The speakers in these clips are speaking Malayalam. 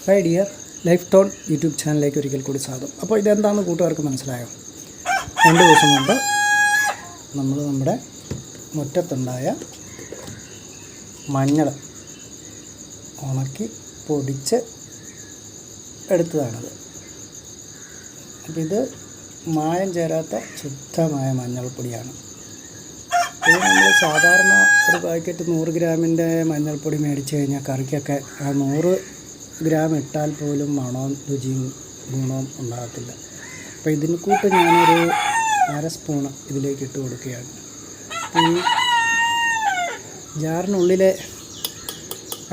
Hi dear, life tone YouTube ചാനലിലേക്ക് ഒരിക്കൽ കൂടി സ്വാഗതം. അപ്പോൾ ഇതെന്താണെന്ന് കൂട്ടുകാർക്ക് മനസ്സിലായോ? 2 ദിവസം മുമ്പ് നമ്മൾ നമ്മുടെ മുറ്റത്തുണ്ടായ മഞ്ഞൾ ഉണക്കി പൊടിച്ച് എടുത്തതാണത്. അപ്പോൾ ഇത് മായം ചേരാത്ത ശുദ്ധമായ മഞ്ഞൾപ്പൊടിയാണ്. ഇത് നമ്മൾ സാധാരണ ഒരു പാക്കറ്റ് 100 ഗ്രാമിൻ്റെ മഞ്ഞൾപ്പൊടി മേടിച്ച് കഴിഞ്ഞാൽ കറിക്കൊക്കെ ആ 100 ഗ്രാം ഇട്ടാൽ പോലും മണവും രുചിയും ഗുണവും ഉണ്ടാകത്തില്ല. അപ്പോൾ ഇതിന് കൂട്ട് ഞാനൊരു 1/2 സ്പൂണ് ഇതിലേക്ക് ഇട്ട് കൊടുക്കുകയാണ്. ഈ ജാറിനുള്ളിലെ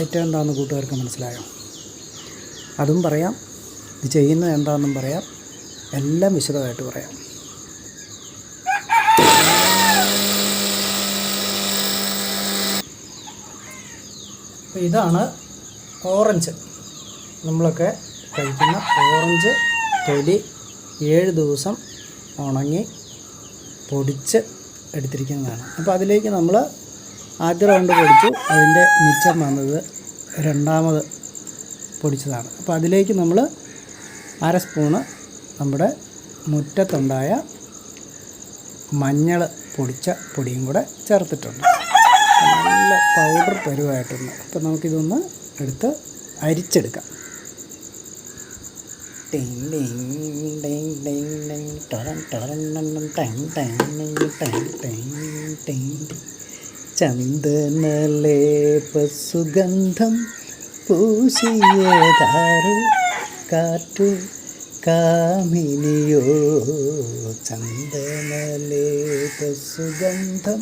ഐറ്റം എന്താണെന്ന് കൂട്ടുകാർക്ക് മനസ്സിലായോ? അതും പറയാം, ഇത് ചെയ്യുന്നത് എന്താണെന്നും പറയാം, എല്ലാം വിശദമായിട്ട് പറയാം. ഇതാണ് ഓറഞ്ച്. നമ്മളൊക്കെ കഴിക്കുന്ന ഓറഞ്ച് തൊലി 7 ദിവസം ഉണങ്ങി പൊടിച്ച് എടുത്തിരിക്കുന്നതാണ്. അപ്പോൾ അതിലേക്ക് നമ്മൾ ആദ്യ റൗണ്ട് പൊടിച്ചു, അതിൻ്റെ മിച്ചം വന്നത് രണ്ടാമത് പൊടിച്ചതാണ്. അപ്പോൾ അതിലേക്ക് നമ്മൾ 1/2 സ്പൂണ് നമ്മുടെ മുറ്റത്തുണ്ടായ മഞ്ഞൾ പൊടിച്ച പൊടിയും കൂടെ ചേർത്തിട്ടുണ്ട്. നല്ല പൗഡർ പരുവായിട്ടുണ്ട്. അപ്പോൾ നമുക്കിതൊന്ന് എടുത്ത് അരിച്ചെടുക്കാം. ചന്ദനലേപ സുഗന്ധം പൂശിയതാരു കാറ്റു കാമിനിയോ ചന്ദനലേപ സുഗന്ധം.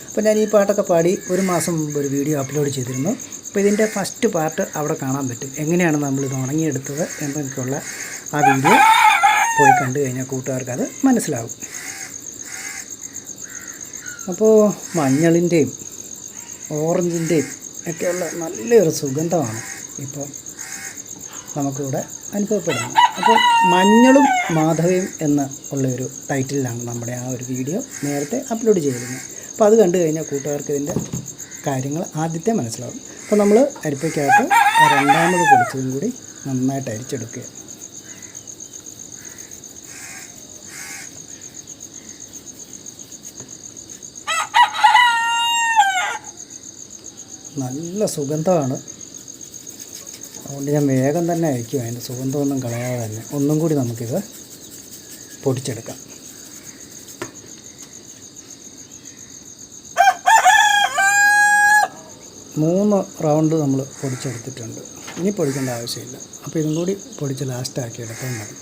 അപ്പോൾ ഞാൻ ഈ പാട്ടൊക്കെ പാടി 1 മാസം മുമ്പ് ഒരു വീഡിയോ അപ്ലോഡ് ചെയ്തിരുന്നു. അപ്പോൾ ഇതിൻ്റെ ഫസ്റ്റ് പാർട്ട് അവിടെ കാണാൻ പറ്റും. എങ്ങനെയാണ് നമ്മളിത് ഉണങ്ങിയെടുത്തത് എന്നൊക്കെയുള്ള ആ വീഡിയോ പോയി കണ്ടു കഴിഞ്ഞാൽ കൂട്ടുകാർക്ക് അത് മനസ്സിലാവും. അപ്പോൾ മഞ്ഞളിൻ്റെയും ഓറഞ്ചിൻ്റെയും ഒക്കെയുള്ള നല്ലൊരു സുഗന്ധമാണ് ഇപ്പോൾ നമുക്കിവിടെ അനുഭവപ്പെടുന്നത്. അപ്പോൾ മഞ്ഞളും മാധവിയും എന്ന ഉള്ളൊരു ടൈറ്റിലാണ് നമ്മുടെ ആ ഒരു വീഡിയോ നേരത്തെ അപ്ലോഡ് ചെയ്തിരുന്നത്. അപ്പോൾ അത് കണ്ടു കഴിഞ്ഞാൽ കൂട്ടുകാർക്ക് ഇതിൻ്റെ കാര്യങ്ങൾ ആദ്യത്തെ മനസ്സിലാവും. അപ്പോൾ നമ്മൾ അരിപ്പയ്ക്കകത്ത് രണ്ടാമത് പൊടിച്ചതും കൂടി നന്നായിട്ട് അരിച്ചെടുക്കുക. നല്ല സുഗന്ധമാണ്. അതുകൊണ്ട് ഞാൻ വേഗം തന്നെ അയക്കും, അതിൻ്റെ സുഗന്ധമൊന്നും കളയാതെ തന്നെ ഒന്നും കൂടി നമുക്കിത് പൊടിച്ചെടുക്കാം. മൂന്ന് റൗണ്ട് നമ്മൾ പൊടിച്ചെടുത്തിട്ടുണ്ട്. ഇനി പൊടിക്കേണ്ട ആവശ്യമില്ല. അപ്പോൾ ഇതും കൂടി പൊടിച്ച് ലാസ്റ്റാക്കി എടുത്താൽ മതി.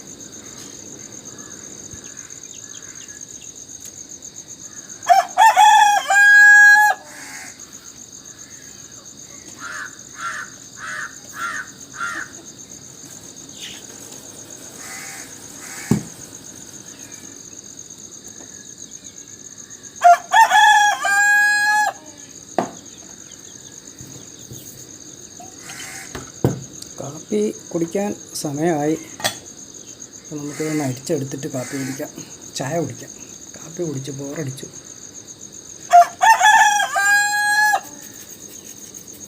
കാപ്പി കുടിക്കാൻ സമയമായി. അപ്പോൾ നമുക്കിതൊന്ന് അരിച്ചെടുത്തിട്ട് കാപ്പി കുടിക്കാം, ചായ കുടിക്കാം. കാപ്പി കുടിച്ച് ബോറടിച്ചു.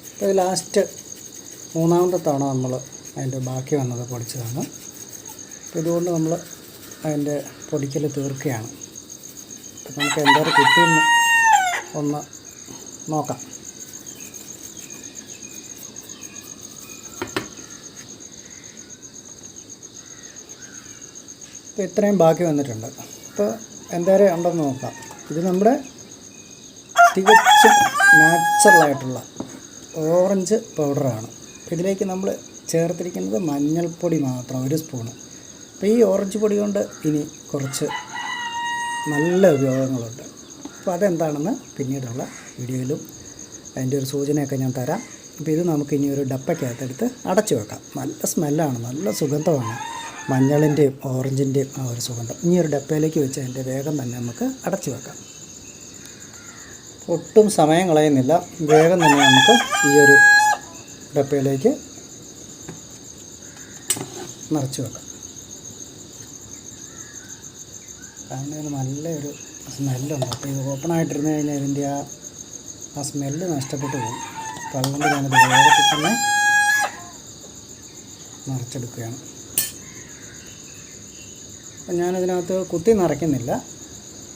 അപ്പോൾ ഇത് ലാസ്റ്റ് 3ാമത്തെ തവണ നമ്മൾ അതിൻ്റെ ബാക്കി വന്നത് പൊടിച്ചതാണ്. അപ്പോൾ ഇതുകൊണ്ട് നമ്മൾ അതിൻ്റെ പൊടിക്കൽ തീർക്കുകയാണ്. അപ്പോൾ നമുക്ക് എന്തോരം കിട്ടിയെന്ന് ഒന്ന് നോക്കാം. ഇപ്പോൾ ഇത്രയും ബാക്കി വന്നിട്ടുണ്ട്. അപ്പോൾ എന്തോരം ഉണ്ടെന്ന് നോക്കാം. ഇത് നമ്മുടെ തികച്ചും നാച്ചുറലായിട്ടുള്ള ഓറഞ്ച് പൗഡറാണ്. ഇതിലേക്ക് നമ്മൾ ചേർത്തിരിക്കുന്നത് മഞ്ഞൾപ്പൊടി മാത്രം 1 സ്പൂണ്. അപ്പോൾ ഈ ഓറഞ്ച് പൊടി കൊണ്ട് ഇനി കുറച്ച് നല്ല ഉപയോഗങ്ങളുണ്ട്. അപ്പോൾ അതെന്താണെന്ന് പിന്നീടുള്ള വീഡിയോയിലും അതിൻ്റെ ഒരു സൂചനയൊക്കെ ഞാൻ തരാം. അപ്പോൾ ഇത് നമുക്ക് ഇനി ഒരു ഡപ്പയ്ക്കകത്തെടുത്ത് അടച്ചു വെക്കാം. നല്ല സ്മെല്ലാണ്, നല്ല സുഗന്ധമാണ് മഞ്ഞളിൻ്റെയും ഓറഞ്ചിൻ്റെയും ആ ഒരു സുഗന്ധം. ഇനി ഒരു ഡപ്പയിലേക്ക് വെച്ച് അതിൻ്റെ വേഗം തന്നെ നമുക്ക് അടച്ചു വെക്കാം. ഒട്ടും സമയം കളയുന്നില്ല, വേഗം തന്നെ നമുക്ക് ഈ ഒരു ഡപ്പയിലേക്ക് നിറച്ച് വെക്കാം. കാരണം ഇതിന് നല്ലൊരു സ്മെല്ലുണ്ട്. അപ്പോൾ ഇത് ഓപ്പണായിട്ടിരുന്ന് കഴിഞ്ഞാൽ ഇതിൻ്റെ ആ സ്മെല്ല് നഷ്ടപ്പെട്ടു പോകും. അപ്പോൾ അതുകൊണ്ട് ഞാനത് വേഗത്തിൽ തന്നെ നിറച്ചെടുക്കുകയാണ്. അപ്പം ഞാനതിനകത്ത് കുത്തി നിറയ്ക്കുന്നില്ല.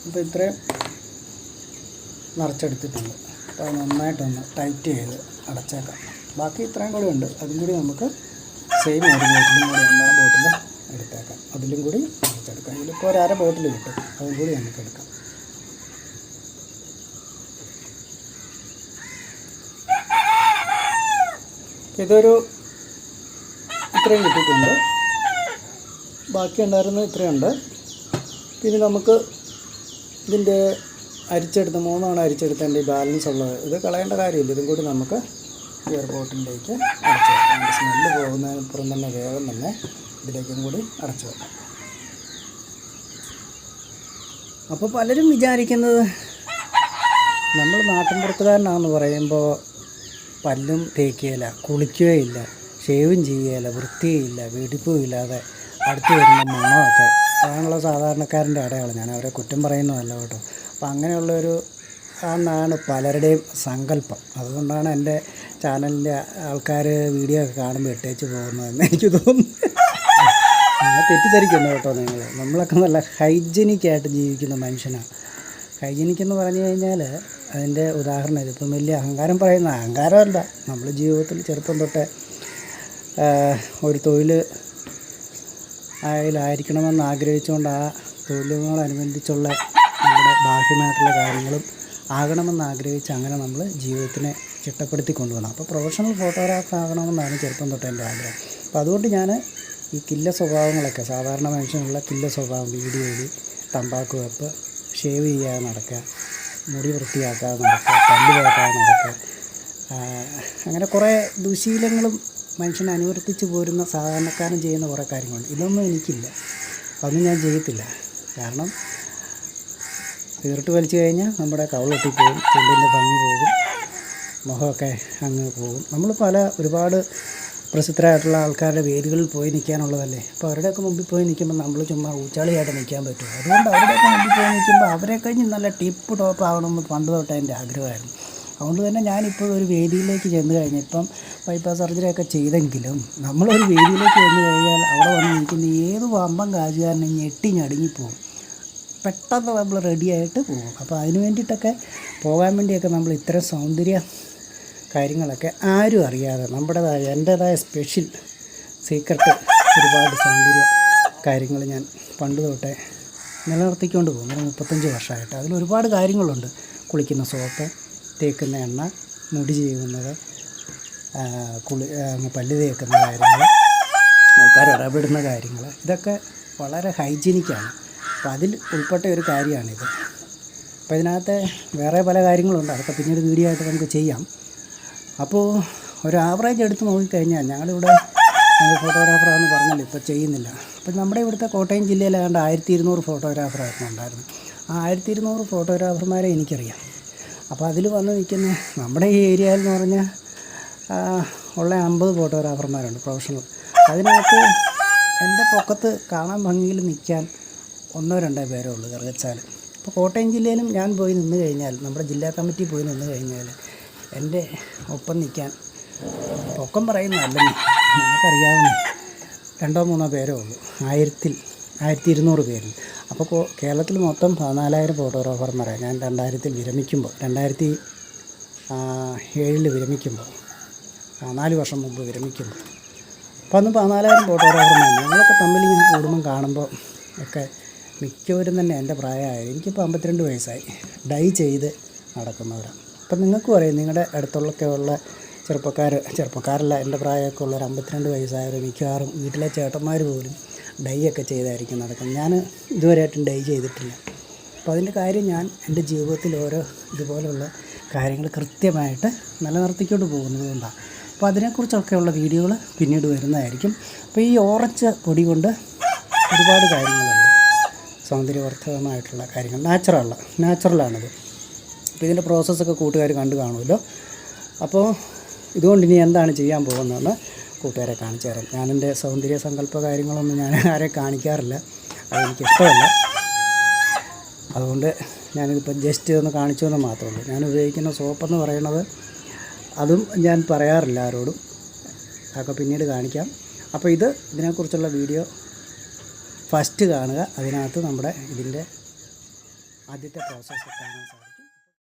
അപ്പോൾ ഇത്രയും നിറച്ചെടുത്തിട്ടുണ്ട്. അപ്പോൾ അത് നന്നായിട്ടൊന്ന് ടൈറ്റ് ചെയ്ത് അടച്ചേക്കാം. ബാക്കി ഇത്രയും കൂടി ഉണ്ട്. അതും കൂടി നമുക്ക് സെയിം ഒരു ബോട്ടിലും കൂടി ഉണ്ട്. ആ ബോട്ടിൽ എടുത്തേക്കാം. അതിലും കൂടി നിറച്ചെടുക്കാം. ഇതിലിപ്പോൾ ഒരു 1/2 ബോട്ടിൽ കിട്ടും. അതും കൂടി നമുക്ക് എടുക്കാം. ഇതൊരു ഇത്രയും കിട്ടിയിട്ടുണ്ട്. ബാക്കി ഉണ്ടായിരുന്നത് ഇത്രയുണ്ട്. പിന്നെ നമുക്ക് ഇതിൻ്റെ അരിച്ചെടുത്ത് 3 തവണ അരിച്ചെടുത്തതിൻ്റെ ബാലൻസ് ഉള്ളത് ഇത് കളയേണ്ട കാര്യമില്ല. ഇതും കൂടി നമുക്ക് ഈ ഒരു ബോട്ടിലേക്ക് അടച്ചു വെക്കാം. സ്മെല്ല് പോകുന്നതിനപ്പുറം തന്നെ വേഗം തന്നെ ഇതിലേക്കും കൂടി അടച്ചു വെക്കാം. അപ്പോൾ പലരും വിചാരിക്കുന്നത് നമ്മൾ നാട്ടിൻപുറത്തുകാരനാണെന്ന് പറയുമ്പോൾ പല്ലും തേക്കുകയില്ല, കുളിക്കുകയില്ല, ഷേവും ചെയ്യുകയില്ല, വൃത്തിയില്ല, വെടിപ്പും ഇല്ലാതെ അടുത്ത് വരുന്ന മണമൊക്കെ അതാണുള്ള സാധാരണക്കാരൻ്റെ അടയാളം. ഞാൻ അവരെ കുറ്റം പറയുന്നതല്ല കേട്ടോ. അപ്പോൾ അങ്ങനെയുള്ളൊരു എന്നാണ് പലരുടെയും സങ്കല്പം. അതുകൊണ്ടാണ് എൻ്റെ ചാനലിൻ്റെ ആൾക്കാർ വീഡിയോ ഒക്കെ കാണുമ്പോൾ ഇട്ടേച്ച് പോകുന്നതെന്ന് എനിക്ക് തോന്നുന്നു. തെറ്റിദ്ധരിക്കുന്നു കേട്ടോ നിങ്ങൾ. നമ്മളൊക്കെ നല്ല ഹൈജീനിക്കായിട്ട് ജീവിക്കുന്ന മനുഷ്യനാണ്. ഹൈജീനിക് എന്ന് പറഞ്ഞു കഴിഞ്ഞാൽ അതിൻ്റെ ഉദാഹരണം ഇതിപ്പം വലിയ അഹങ്കാരം പറയുന്ന അഹങ്കാരമല്ല. നമ്മൾ ജീവിതത്തിൽ ചെറുപ്പം തൊട്ടേ ഒരു തൊഴിൽ അതിലായിരിക്കണമെന്ന് ആഗ്രഹിച്ചുകൊണ്ട് ആ തൊഴിലുകളനുബന്ധിച്ചുള്ള നമ്മുടെ ബാഹ്യമായിട്ടുള്ള കാര്യങ്ങളും ആകണമെന്ന് ആഗ്രഹിച്ച് അങ്ങനെ നമ്മൾ ജീവിതത്തിനെ ചിട്ടപ്പെടുത്തി കൊണ്ടുപോകണം. അപ്പോൾ പ്രൊഫഷണൽ ഫോട്ടോഗ്രാഫർ ആകണമെന്നാണ് ചെറുപ്പം തൊട്ട് എൻ്റെ ആഗ്രഹം. അപ്പോൾ അതുകൊണ്ട് ഞാൻ ഈ കില്ല സ്വഭാവങ്ങളൊക്കെ സാധാരണ മനുഷ്യനുള്ള കില്ല സ്വഭാവം, വീഡിയോയിൽ തമ്പാക്ക് വെപ്പ്, ഷേവ് ചെയ്യാതെ നടക്കുക, മുടി വൃത്തിയാക്കാതെ നടക്കുക, പല്ല് തേക്കാതെ നടക്കുക, അങ്ങനെ കുറേ ദുശീലങ്ങളും മനുഷ്യനെ അനുവർത്തിച്ച് പോരുന്ന സാധാരണക്കാരൻ ചെയ്യുന്ന കുറേ കാര്യങ്ങളുണ്ട്. ഇതൊന്നും എനിക്കില്ല. അതൊന്നും ഞാൻ ചെയ്യത്തില്ല. കാരണം തീർട്ട് വലിച്ചു കഴിഞ്ഞാൽ നമ്മുടെ കവിളൊട്ടി പോകും, ചുണ്ടിൻ്റെ ഭംഗി പോകും, മുഖമൊക്കെ അങ്ങ് പോകും. നമ്മൾ ഒരുപാട് പ്രസിദ്ധരായിട്ടുള്ള ആൾക്കാരുടെ വേദികളിൽ പോയി നിൽക്കാനുള്ളതല്ലേ. അപ്പോൾ അവരുടെയൊക്കെ മുമ്പിൽ പോയി നിൽക്കുമ്പോൾ നമ്മൾ ചുമ്മാ ഊച്ചാളിയായിട്ട് നിൽക്കാൻ പറ്റുമോ? അതുകൊണ്ട് അവരുടെയൊക്കെ മുമ്പിൽ പോയി നിൽക്കുമ്പോൾ അവരെ കഴിഞ്ഞ് നല്ല ടിപ്പ് ടോപ്പ് ആവണമെന്ന് പണ്ട് തൊട്ട് എൻ്റെ ആഗ്രഹമായിരുന്നു. അതുകൊണ്ട് തന്നെ ഞാനിപ്പോൾ ഒരു വേദിയിലേക്ക് ചെന്ന് കഴിഞ്ഞാൽ ഇപ്പം ബൈപ്പാസ് സർജറിയൊക്കെ ചെയ്തെങ്കിലും നമ്മളൊരു വേദിയിലേക്ക് ചെന്ന് കഴിഞ്ഞാൽ അവിടെ വന്ന് നിൽക്കുന്ന ഏത് വമ്പം കാജുകാരനെ ഞെട്ടി ഞടുങ്ങിപ്പോകും. പെട്ടെന്ന് നമ്മൾ റെഡിയായിട്ട് പോകും. അപ്പോൾ അതിന് വേണ്ടിയിട്ടൊക്കെ പോകാൻ വേണ്ടിയൊക്കെ നമ്മൾ ഇത്തരം സൗന്ദര്യ കാര്യങ്ങളൊക്കെ ആരും അറിയാതെ എൻ്റേതായ സ്പെഷ്യൽ സീക്രട്ട് ഒരുപാട് സൗന്ദര്യ കാര്യങ്ങൾ ഞാൻ പണ്ട് തൊട്ടേ നിലനിർത്തിക്കൊണ്ട് പോകും. 35 വർഷമായിട്ട് അതിലൊരുപാട് കാര്യങ്ങളുണ്ട്. കുളിക്കുന്ന സോപ്പ്, തേക്കുന്ന എണ്ണ, മുടി ചെയ്യുന്നത്, പല്ല് തേക്കുന്ന കാര്യങ്ങൾ, ആൾക്കാർ ഇടപെടുന്ന കാര്യങ്ങൾ, ഇതൊക്കെ വളരെ ഹൈജീനിക്കാണ്. അപ്പോൾ അതിൽ ഉൾപ്പെട്ട ഒരു കാര്യമാണിത്. അപ്പോൾ ഇതിനകത്ത് വേറെ പല കാര്യങ്ങളുണ്ട്. അതൊക്കെ പിന്നീട് വീഡിയോ ആയിട്ട് നമുക്ക് ചെയ്യാം. അപ്പോൾ ഒരു ആവറേജ് എടുത്ത് നോക്കിക്കഴിഞ്ഞാൽ ഞങ്ങൾ ഫോട്ടോഗ്രാഫറാണെന്ന് പറഞ്ഞല്ലോ, ഇപ്പോൾ ചെയ്യുന്നില്ല. അപ്പോൾ നമ്മുടെ ഇവിടുത്തെ കോട്ടയം ജില്ലയിൽ ഏതാണ്ട് 1200 ഫോട്ടോഗ്രാഫറായിരുന്നു ഉണ്ടായിരുന്നു. ആ 1200 ഫോട്ടോഗ്രാഫർമാരെ എനിക്കറിയാം. അപ്പോൾ അതിൽ വന്ന് നിൽക്കുന്ന നമ്മുടെ ഈ ഏരിയയിൽ എന്ന് പറഞ്ഞാൽ ഉള്ള 50 ഫോട്ടോഗ്രാഫർമാരുണ്ട് പ്രൊഫഷണൽ. അതിനകത്ത് എൻ്റെ പൊക്കത്ത് കാണാൻ ഭംഗിയിൽ നിൽക്കാൻ 1-2 പേരേ ഉള്ളൂ കറുകച്ചാൽ. അപ്പോൾ കോട്ടയം ജില്ലയിലും ഞാൻ പോയി നിന്ന് കഴിഞ്ഞാൽ, നമ്മുടെ ജില്ലാ കമ്മിറ്റി പോയി നിന്ന് കഴിഞ്ഞാൽ എൻ്റെ ഒപ്പം നിൽക്കാൻ പൊക്കം പറയുന്നതല്ലെന്ന് നമുക്കറിയാവുന്ന 2-3 പേരേ ഉള്ളൂ 1200 പേരിൽ. അപ്പോൾ കേരളത്തിൽ മൊത്തം 14,000 ഫോട്ടോഗ്രാഫർമാരെ ഞാൻ 2000-ൽ വിരമിക്കുമ്പോൾ, 2007 വിരമിക്കുമ്പോൾ, 4 വർഷം മുമ്പ് വിരമിക്കുമ്പോൾ, അപ്പോൾ അന്ന് 14,000 ഫോട്ടോഗ്രാഫർമാർ. ഞങ്ങളൊക്കെ തമ്മിൽ ഇങ്ങനെ കൂടുമ്പം കാണുമ്പോൾ ഒക്കെ മിക്കവരും തന്നെ എൻ്റെ പ്രായമായി. എനിക്കിപ്പോൾ 52 വയസ്സായി. ഡൈ ചെയ്ത് നടക്കുന്നവരാണ്. അപ്പം നിങ്ങൾക്കും അറിയാം, നിങ്ങളുടെ അടുത്തുള്ളൊക്കെ ഉള്ള ചെറുപ്പക്കാരല്ല, എൻ്റെ പ്രായമൊക്കെ ഉള്ളവർ 52 വയസ്സായവർ മിക്കവാറും വീട്ടിലെ ചേട്ടന്മാർ പോലും ഡൈ ഒക്കെ ചെയ്തായിരിക്കും നടക്കുന്നത്. ഞാൻ ഇതുവരെയായിട്ടും ഡൈ ചെയ്തിട്ടില്ല. അപ്പോൾ അതിൻ്റെ കാര്യം ഞാൻ എൻ്റെ ജീവിതത്തിൽ ഓരോ ഇതുപോലുള്ള കാര്യങ്ങൾ കൃത്യമായിട്ട് നിലനിർത്തിക്കൊണ്ട് പോകുന്നത് കൊണ്ടാണ്. അപ്പോൾ അതിനെക്കുറിച്ചൊക്കെയുള്ള വീഡിയോകൾ പിന്നീട് വരുന്നതായിരിക്കും. അപ്പോൾ ഈ ഓറഞ്ച് പൊടി കൊണ്ട് ഒരുപാട് കാര്യങ്ങളുണ്ട്, സൗന്ദര്യവർദ്ധകമായിട്ടുള്ള കാര്യങ്ങൾ, നാച്ചുറലാണിത്. അപ്പോൾ ഇതിൻ്റെ പ്രോസസ്സൊക്കെ കൂട്ടുകാർ കണ്ടു കാണുമല്ലോ. അപ്പോൾ ഇതുകൊണ്ട് ഇനി എന്താണ് ചെയ്യാൻ പോകുന്നതെന്ന് കൂട്ടുകാരെ കാണിച്ചു തരാം. ഞാനെൻ്റെ സൗന്ദര്യ സങ്കല്പ കാര്യങ്ങളൊന്നും ഞാൻ ആരെ കാണിക്കാറില്ല, അതെനിക്കിഷ്ടമല്ല. അതുകൊണ്ട് ഞാനിതിപ്പോൾ ജസ്റ്റ് ഒന്ന് കാണിച്ചു എന്ന് മാത്രമേ ഉള്ളൂ. ഞാൻ ഉപയോഗിക്കുന്ന സോപ്പെന്ന് പറയുന്നത് അതും ഞാൻ പറയാറില്ല ആരോടും, അതൊക്കെ പിന്നീട് കാണിക്കാം. അപ്പോൾ ഇതിനെക്കുറിച്ചുള്ള വീഡിയോ ഫസ്റ്റ് കാണുക. അതിനകത്ത് നമ്മുടെ ഇതിൻ്റെ ആദ്യത്തെ പ്രോസസ്സ് കാണാൻ സാധിക്കും.